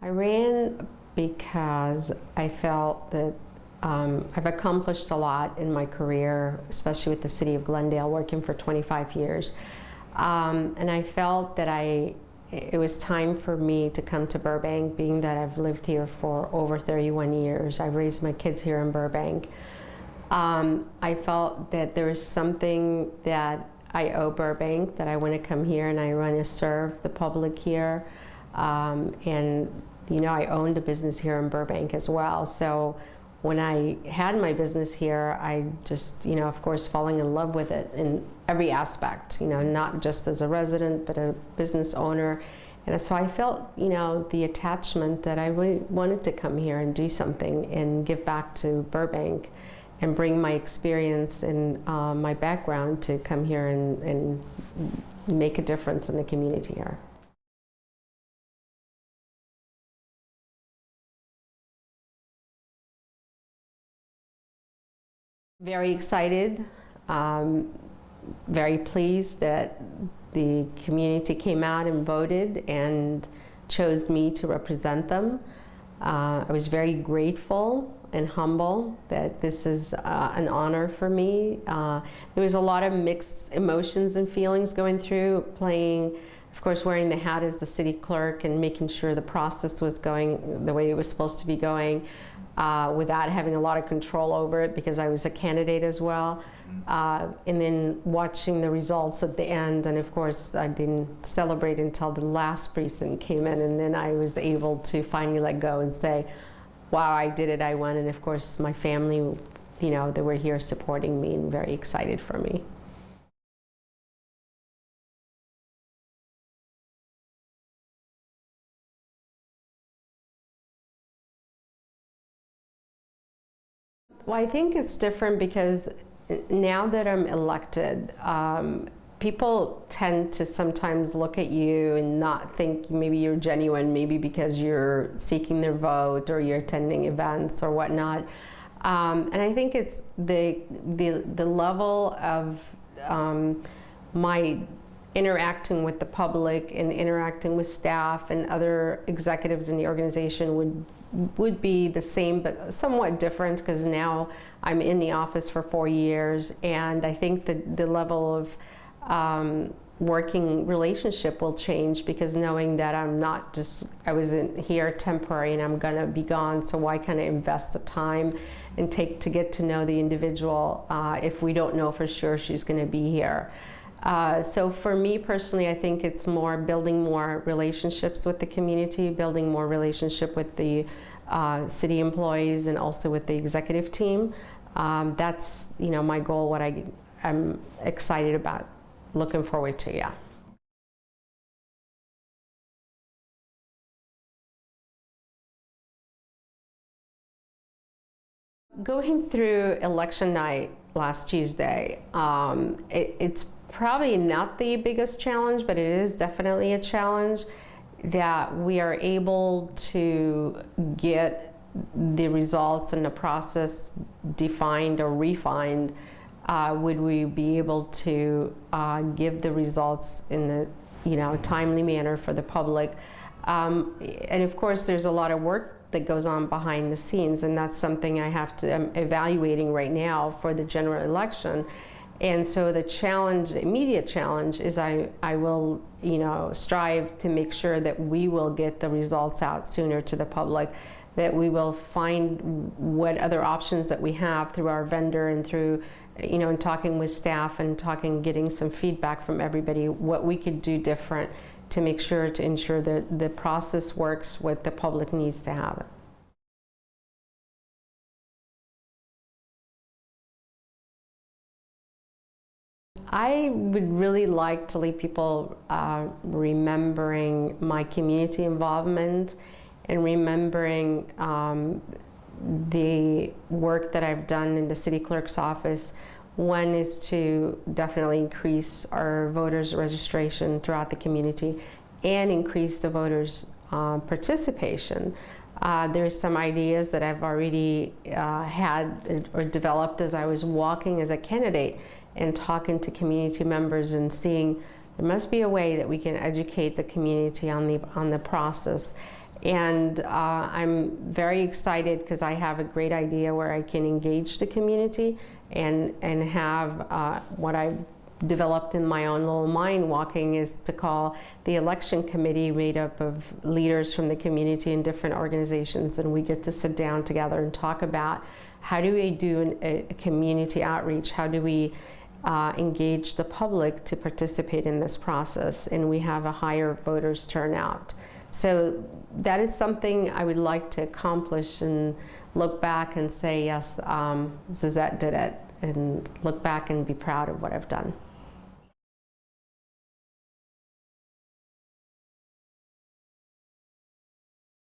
I ran because I felt that I've accomplished a lot in my career, especially with the City of Glendale, working for 25 years. And I felt that it was time for me to come to Burbank, being that I've lived here for over 31 years. I've raised my kids here in Burbank. I felt that there was something that I owe Burbank, that I want to come here and I want to serve the public here. And you know, I owned a business here in Burbank as well. So when I had my business here, I just, you know, of course, falling in love with it in every aspect, you know, not just as a resident, but a business owner. And so I felt, you know, the attachment that I really wanted to come here and do something and give back to Burbank and bring my experience and my background to come here and make a difference in the community here. Very excited, very pleased that the community came out and voted and chose me to represent them. I was very grateful and humble that this is an honor for me. There was a lot of mixed emotions and feelings going through, playing, of course, wearing the hat as the city clerk and making sure the process was going the way it was supposed to be going. Without having a lot of control over it because I was a candidate as well. And then watching the results at the end, and of course I didn't celebrate until the last precinct came in, and then I was able to finally let go and say, wow, I did it, I won. And of course my family, you know, they were here supporting me and very excited for me. Well, I think it's different because now that I'm elected, people tend to sometimes look at you and not think maybe you're genuine, maybe because you're seeking their vote or you're attending events or whatnot. And I think it's the level of my interacting with the public and interacting with staff and other executives in the organization would be the same but somewhat different, because now I'm in the office for 4 years, and I think that the level of working relationship will change, because knowing that I wasn't here temporary and I'm gonna be gone, so why can't I invest the time and take to get to know the individual if we don't know for sure she's gonna be here. So for me personally, I think it's more building more relationships with the community, building more relationship with the city employees and also with the executive team. That's, you know, my goal, what I'm excited about, looking forward to, yeah. Going through election night last Tuesday, it's probably not the biggest challenge, but it is definitely a challenge that we are able to get the results and the process defined or refined. Would we be able to give the results in a, you know, timely manner for the public? And of course, there's a lot of work that goes on behind the scenes, and that's something I'm evaluating right now for the general election. And so the challenge, the immediate challenge, is I will, you know, strive to make sure that we will get the results out sooner to the public, that we will find what other options that we have through our vendor and through, you know, and talking with staff and getting some feedback from everybody, what we could do different to make sure to ensure that the process works what the public needs to have it. I would really like to leave people remembering my community involvement and remembering the work that I've done in the city clerk's office. One is to definitely increase our voters' registration throughout the community and increase the voters' participation. There's some ideas that I've already had or developed as I was walking as a candidate and talking to community members and seeing there must be a way that we can educate the community on the process And I'm very excited because I have a great idea where I can engage the community and have what I've developed in my own little mind walking is to call the election committee, made up of leaders from the community and different organizations, and we get to sit down together and talk about how do we do a community outreach, how do we engage the public to participate in this process, and we have a higher voters turnout. So that is something I would like to accomplish and look back and say, yes, Zizette did it, and look back and be proud of what I've done.